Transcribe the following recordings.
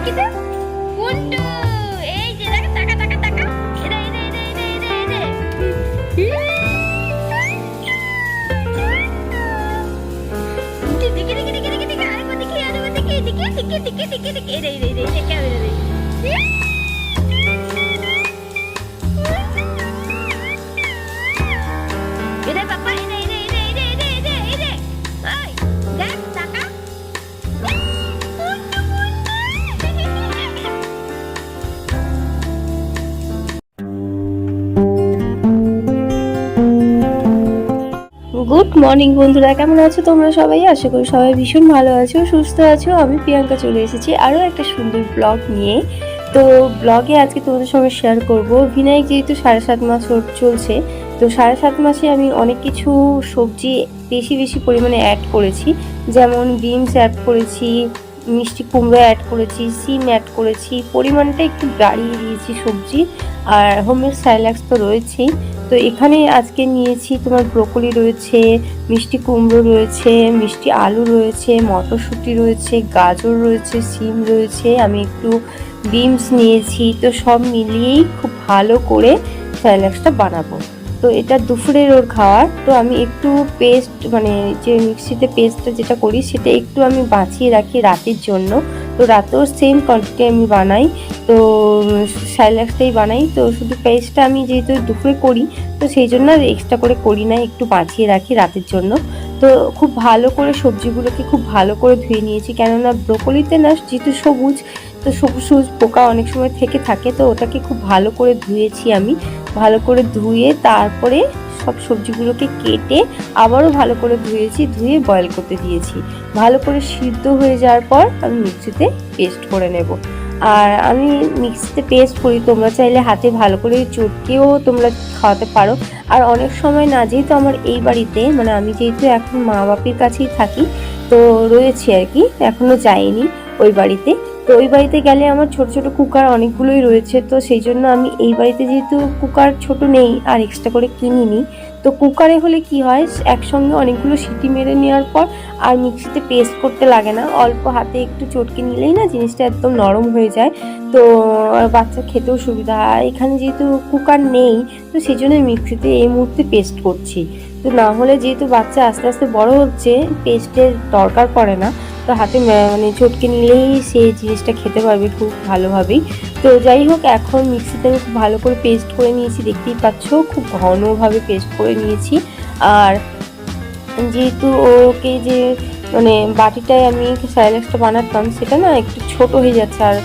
দেখি তো কুন্টু, এই যে দেখ, টাকা টাকা টাকা, এরে এরে এরে এরে এরে এরে দেখি দেখি দেখি দেখি দেখি, আরেকবার দেখি, আরেকবার দেখি, দেখি দেখি দেখি দেখি দেখি, এরে এরে এরে এরে ক্যামেরা রে। এরে বাবা, এরে এরে এরে এরে এরে এরে এরে, ওই দেখ টাকা। গুড মর্নিং বন্ধুরা, কেমন আছো তোমরা সবাই? আশা করি সবাই ভীষণ ভালো আছো, সুস্থ আছো। আমি প্রিয়াঙ্কা চলে এসেছি আরও একটা সুন্দর ব্লগ নিয়ে। তো ব্লগে আজকে তোমাদের সঙ্গে শেয়ার করব, বিনায়ক যেহেতু 7.5 মাস চলছে, তো 7.5 মাসে আমি অনেক কিছু সবজি বেশি বেশি পরিমাণে অ্যাড করেছি। যেমন বিনস অ্যাড করেছি, মিষ্টি কুমড়ো অ্যাড করেছি, সিম অ্যাড করেছি, পরিমাণটা একটু বাড়িয়ে দিয়েছি সবজি। আর হোমমেড সাইলাক্স তো রয়েছেই। তো এখানে আজকে নিয়েছি তোমার ব্রোকলি রয়েছে, মিষ্টি কুমড়ো রয়েছে, মিষ্টি আলু রয়েছে, মটরশুঁটি রয়েছে, গাজর রয়েছে, সিম রয়েছে, আমি একটু বিনস নিয়েছি। তো সব মিলিয়েই খুব ভালো করে স্যালাডটা বানাবো। তো এটা দুপুরের ওর খাওয়ার। তো আমি একটু পেস্ট, মানে যে মিক্সিতে পেস্টটা যেটা করি সেটা একটু আমি বাঁচিয়ে রাখি রাতের জন্য। তো রাতেও সেম কোয়ান্টিটি আমি বানাই, তো স্যালাডটাই বানাই। তো শুধু পেস্টটা আমি যেহেতু দুপুরে করি, তো সেই জন্য আর এক্সট্রা করে করি না, একটু বাঁচিয়ে রাখি রাতের জন্য। তো খুব ভালো করে সবজিগুলোকে খুব ভালো করে ধুয়ে নিয়েছি, কেননা ব্রোকলিতে না যেহেতু সবুজ, তো সবুজ সবুজ পোকা অনেক সময় থেকে থাকে। তো ওটাকে খুব ভালো করে ধুয়েছি আমি, ভালো করে ধুয়ে তারপরে সব সবজিগুলোকে কেটে আবারও ভালো করে ধুয়েছি, ধুয়ে বয়েল করতে দিয়েছি। ভালো করে সিদ্ধ হয়ে যাওয়ার পর আমি মিক্সিতে পেস্ট করে নেব। আর আমি মিক্সিতে পেস্ট করি, তোমরা চাইলে হাতে ভালো করে চটকেও তোমরা খাওয়াতে পারো। আর অনেক সময় না, যেহেতু আমার এই বাড়িতে, মানে আমি যেহেতু এখন মা বাপির কাছেই থাকি, তো রয়েছি আর কি, এখনও যাইনি ওই বাড়িতে। তো ওই বাড়িতে গেলে আমার ছোট ছোট কুকার অনেকগুলোই রয়েছে, তো সেই জন্য আমি এই বাড়িতে যেহেতু কুকার ছোট নেই আর এক্সট্রা করে কিনিনি। তো কুকারে হলে কি হয়, একসঙ্গে অনেকগুলো সিটি মেরে নেওয়ার পর আর মিক্সিতে পেস্ট করতে লাগে না, অল্প হাতে একটু চটকে নিলেই না জিনিসটা একদম নরম হয়ে যায়। তো বাচ্চা খেতেও সুবিধা হয়। এখানে যেহেতু কুকার নেই, তো সেই জন্য মিক্সিতে এই মুহূর্তে পেস্ট করছি। তো না হলে যেহেতু বাচ্চা আস্তে আস্তে বড় হচ্ছে, পেস্টের দরকার পড়ে না, তো হাতে মানে চটকে নিলেই সেই জিনিসটা খেতে পারবে খুব ভালোভাবেই। তো যাই হোক, এখন মিক্সিতে আমি খুব ভালো করে পেস্ট করে নিয়েছি, দেখতেই পাচ্ছ খুব ঘনভাবে পেস্ট করে নিয়েছি। আর যেহেতু ওকে যে মানে বাটিটায় আমি স্যালাডটা বানাতাম, সেটা না একটু ছোট হয়ে যাচ্ছে, আর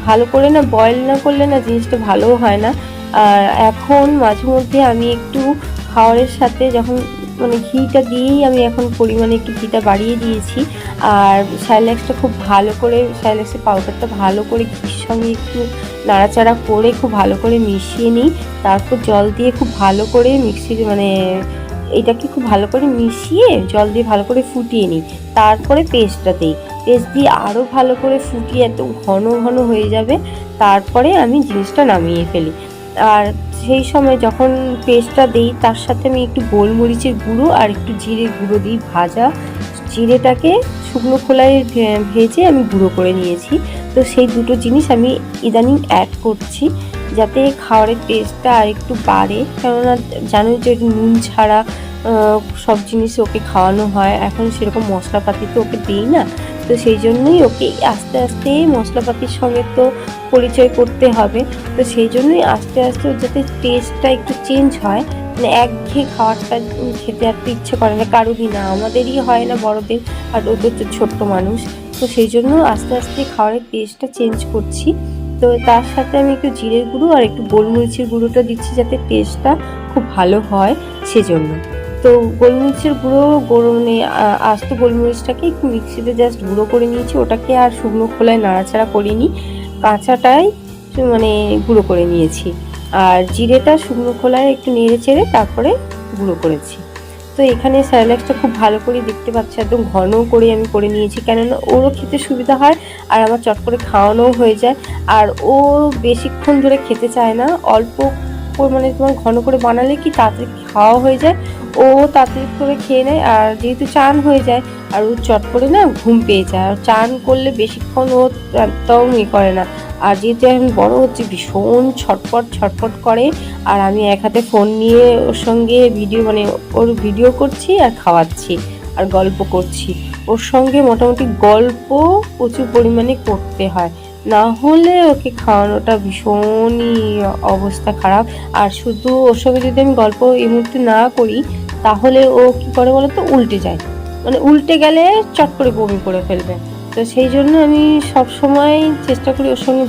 ভালো করে না বয়েল না করলে না জিনিসটা ভালোও হয় না। আর এখন মাঝে মধ্যে আমি একটু খাওয়ারের সাথে যখন মানে ঘিটা দিয়েই আমি এখন পরিমাণে একটু ঘিটা বাড়িয়ে দিয়েছি। আর স্যালাডটা খুব ভালো করে, স্যালাডের পাউডারটা ভালো করে ঘির সঙ্গে একটু নাড়াচাড়া করে খুব ভালো করে মিশিয়ে নিই। তারপর জল দিয়ে খুব ভালো করে মিক্সির মানে এটাকে খুব ভালো করে মিশিয়ে জল দিয়ে ভালো করে ফুটিয়ে নিই। তারপরে পেস্টটা দিই, পেস্ট দিয়ে আরও ভালো করে ফুটিয়ে একদম ঘন ঘন হয়ে যাবে, তারপরে আমি জিনিসটা নামিয়ে ফেলি। আর সেই সময় যখন পেস্টটা দিই, তার সাথে আমি একটু গোলমরিচের গুঁড়ো আর একটু জিরে গুঁড়ো দিই, ভাজা জিরেটাকে শুকনো খোলায় ভেজে আমি গুঁড়ো করে নিয়েছি। তো সেই দুটো জিনিস আমি ইদানিং অ্যাড করছি, যাতে খাবারের টেস্টটা আর একটু বাড়ে। কেননা জানোই যে নুন ছাড়া সব জিনিস ওকে খাওয়ানো হয়, এখন সেরকম মশলাপাতি তো ওকে দিই না। তো সেই জন্যই ওকে আস্তে আস্তে মশলাপাতির সঙ্গে তো পরিচয় করতে হবে। তো সেই জন্যই আস্তে আস্তে যাতে টেস্টটা একটু চেঞ্জ হয়, মানে একঘেয়ে খাবারটা খেতে আর তো ইচ্ছে করে না কারোরই, না আমাদেরই হয় না বড়দের, আর ও তো ছোট্ট মানুষ। তো সেই জন্য আস্তে আস্তে খাবারের টেস্টটা চেঞ্জ করছি। তো তার সাথে আমি একটু জিরের গুঁড়ো আর একটু গোলমরিচের গুঁড়োটা দিচ্ছি, যাতে টেস্টটা খুব ভালো হয় সেজন্য। তো গোলমরিচের গুঁড়ো মানে আস্ত গোলমরিচটাকে একটু মিক্সিতে জাস্ট গুঁড়ো করে নিয়েছি, ওটাকে আর শুকনো খোলায় নাড়াচাড়া করিনি, কাঁচাটাই মানে গুঁড়ো করে নিয়েছি। আর জিরেটা শুকনো খোলায় একটু নেড়ে চেড়ে তারপরে গুঁড়ো করেছি। তো এখানে স্যালাডটা খুব ভালো করে দেখতে পাচ্ছি, একদম ঘন করে আমি করে নিয়েছি, কেননা ওরও খেতে সুবিধা হয় আর আমার চট করে খাওয়ানোও হয়ে যায়। আর ও বেশিক্ষণ ধরে খেতে চায় না, অল্প মানে তোমার ঘন করে বানালে কি তাড়াতাড়ি খাওয়া হয়ে যায়, ও তাড়াতাড়ি করে খেয়ে নেয়। আর যেহেতু চান হয়ে যায়, আর ও চট করে না ঘুম পেয়ে যায়। আর চান করলে বেশিক্ষণ ও একদম করে না। আর যেহেতু এখন বড় হচ্ছে ভীষণ ছটপট ছটপট করে। আর আমি এক হাতে ফোন নিয়ে ওর সঙ্গে ওর ভিডিও করছি আর খাওয়াচ্ছি আর গল্প করছি। ওর সঙ্গে মোটামুটি গল্প প্রচুর পরিমাণে করতে হয়, না হলে ওকে খাওয়ানোটা ভীষণই অবস্থা খারাপ। আর শুধু ওর সঙ্গে যদি আমি গল্প এই মুহূর্তে না করি তাহলে ও কি করে বলতো, উল্টে যায়, মানে উল্টে গেলে চট করে বমি করে ফেলবে। তো সেই জন্য আমি সব সময় চেষ্টা করি ওর সঙ্গে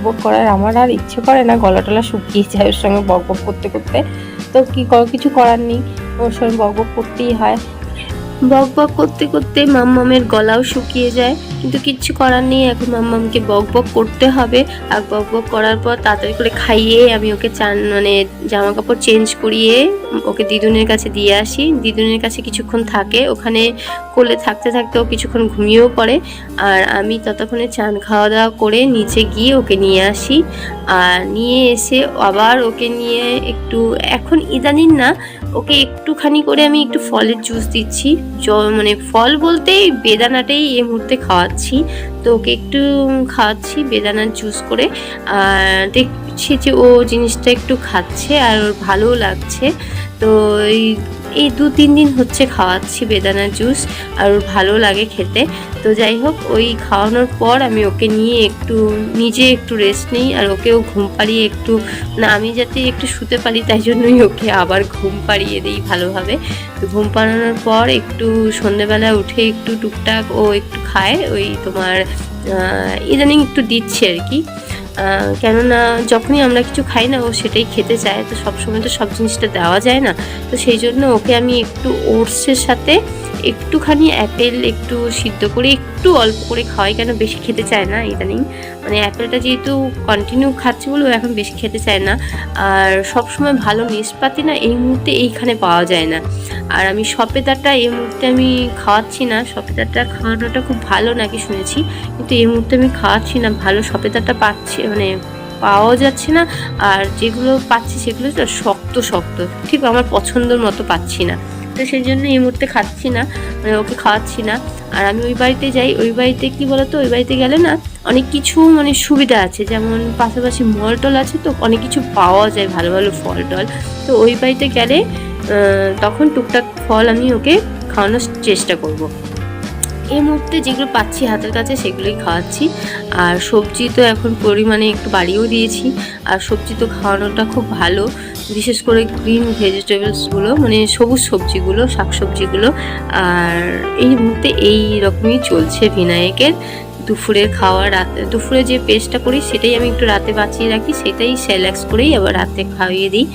বক করার। আমার আর ইচ্ছে করে না, গলা টলা শুকিয়ে যায় ওর সঙ্গে বক করতে করতে। তো কিছু করার নেই, ওর সঙ্গে বক করতেই হয়। বক করতে করতে মাম্মামের গলাও শুকিয়ে যায়, কিন্তু কিচ্ছু করার নেই, এখন মাম্মামকে বক করতে হবে। আর বক করার পর তাড়াতাড়ি করে খাইয়ে আমি ওকে জামা কাপড় চেঞ্জ করিয়ে ওকে দিদুনের কাছে দিয়ে আসি। দিদুনের কাছে কিছুক্ষণ থাকে, ওখানে কোলে থাকতে থাকতে ও কিছুক্ষণ ঘুমিয়েও পড়ে। আর আমি ততক্ষণে চান খাওয়া দাওয়া করে নিচে গিয়ে ওকে নিয়ে আসি। আর নিয়ে এসে আবার ওকে নিয়ে একটু, এখন ইদানিং না ওকে একটুখানি করে আমি একটু ফলের জুস দিচ্ছি। ফল বলতেই বেদানাটাই এই মুহূর্তে খাওয়াচ্ছি। তো ওকে একটু খাওয়াচ্ছি বেদানার জুস করে। আর দেখছি যে ও জিনিসটা একটু খাচ্ছে আর ওর ভালোও লাগছে। তো এই 2-3 দিন হচ্ছে খাওয়াচ্ছি বেদানার জুস, আর ওর ভালো লাগে খেতে। তো যাই হোক, ওই খাওয়ানোর পর আমি ওকে নিয়ে নিজে একটু রেস্ট নিই। আর ওকেও ঘুম পাড়িয়ে আমি যাতে একটু শুতে পারি তাই জন্যই ওকে আবার ঘুম পাড়িয়ে দিই ভালোভাবে। তো ঘুম পাড়ানোর পর একটু সন্ধ্যেবেলা উঠে একটু টুকটাক ও একটু খায়। ওই তোমার ইদানিং একটু দিচ্ছে আর কি, কেননা যখনই আমরা কিছু খাই না ও সেটাই খেতে চায়। তো সবসময় তো সব জিনিসটা দেওয়া যায় না। তো সেই জন্য ওকে আমি একটু ওটসের সাথে একটুখানি অ্যাপেল একটু সিদ্ধ করে একটু অল্প করে খাওয়াই, কেন বেশি খেতে চায় না ইদানিং। অ্যাপেলটা যেহেতু কন্টিনিউ খাচ্ছে বলে ও এখন বেশি খেতে চায় না। আর সবসময় ভালো নিষ্পাতি না এই মুহূর্তে এইখানে পাওয়া যায় না। আর আমি সপেদাটা এই মুহূর্তে আমি খাওয়াচ্ছি না। সপেদাটা খাওয়ানোটা খুব ভালো নাকি শুনেছি, কিন্তু এই মুহূর্তে আমি খাওয়াচ্ছি না। ভালো সপেদাটা পাওয়া যাচ্ছে না। আর যেগুলো পাচ্ছি সেগুলো শক্ত শক্ত, ঠিক আমার পছন্দের মতো পাচ্ছি না। তো সেই জন্য এই মুহূর্তে খাচ্ছি না, ওকে খাওয়াচ্ছি না। আর আমি ওই বাড়িতে যাই, ওই বাড়িতে কি বলতো, ওই বাড়িতে গেলে না অনেক কিছু সুবিধা আছে, যেমন পাশাপাশি মল টল আছে, তো অনেক কিছু পাওয়া যায়, ভালো ভালো ফল টল। তো ওই বাড়িতে গেলে তখন টুকটাক ফল আমি ওকে খাওয়ানোর চেষ্টা করব। এই মুহূর্তে যেগুলো পাচ্ছি হাতের কাছে সেগুলোই খাওয়াচ্ছি। আর সবজি তো এখন পরিমাণে একটু বাড়িয়েও দিয়েছি। আর সবজি তো খাওয়ানোটা খুব ভালো, বিশেষ করে গ্রিন ভেজিটেবলসগুলো, সবুজ সবজিগুলো, শাকসবজিগুলো। আর এই মুহূর্তে এই রকমই চলছে ভিনায়কের দুপুরের খাওয়া। দুপুরে যে পেস্টটা করি সেটাই আমি একটু রাতে বাঁচিয়ে রাখি, সেটাই সেলাক্স করেই আবার রাতে খাইয়ে দিই।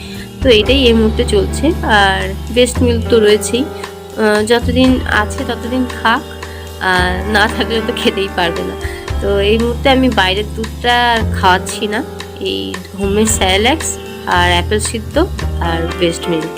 তো এটাই এই মুহূর্তে চলছে। আর বেস্ট মিল্ক তো রয়েছেই, যতদিন আছে ততদিন খাক, না থাকলে তো খেতেই পারবে না। তো এই মুহূর্তে আমি বাইরের দুধটা খাওয়াচ্ছি না, এই হোমের সেলাক্স আর অ্যাপেল সিদ্ধ আর বেস্ট মিল্ক।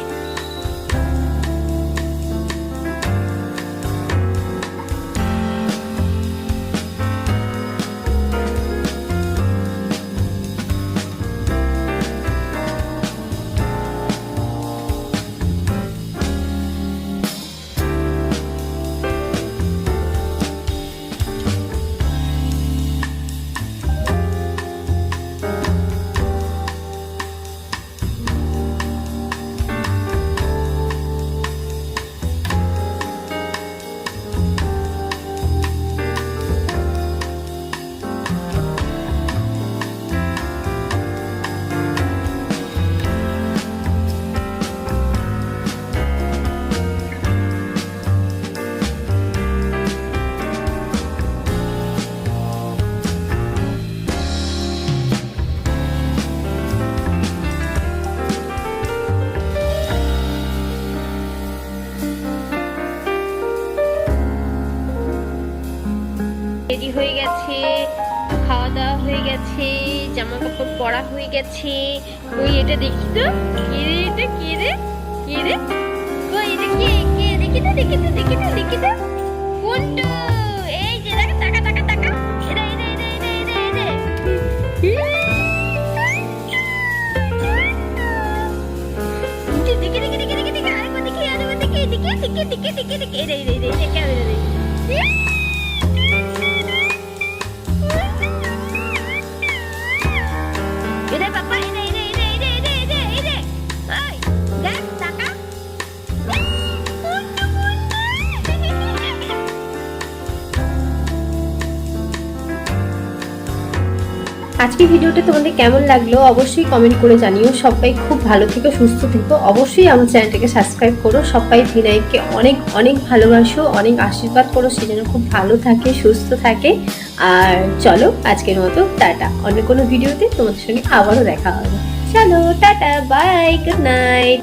রেডি হয়ে গেছে, খাওয়া দাওয়া হয়ে গেছে, জামা কাপড় পরা হয়ে গেছে। ওই এটা দেখি তো, কে রে এটা, কে রে, কে রে, কই এটা, কে কে, দেখি তো দেখি তো দেখি তো দেখি তো, কোনটা? এই যে টাকা টাকা টাকা টাকা, এটা এটা এটা এটা এটা এটা, দেখি দেখি দেখি দেখি দেখি, আরেকবার দেখি, আরেকবার দেখি, দেখি দেখি দেখি দেখি দেখি, এটা এটা এটা ক্যামেরা দেখি। আজকে ভিডিওটা তোমাদের কেমন লাগলো অবশ্যই কমেন্ট করে জানিও। সবাই খুব ভালো থেকো, সুস্থ থেকো। অবশ্যই আমার চ্যানেলটাকে সাবস্ক্রাইব করো। সবাই ভিনাইকে অনেক অনেক ভালোবাসো, অনেক আশীর্বাদ করো, সে যেন খুব ভালো থাকে, সুস্থ থাকে। আর চলো আজকের মতো টাটা। অন্য কোনো ভিডিওতে তোমাদের সঙ্গে আবারও দেখা হবে। চলো টাটা, বাই, গুড নাইট।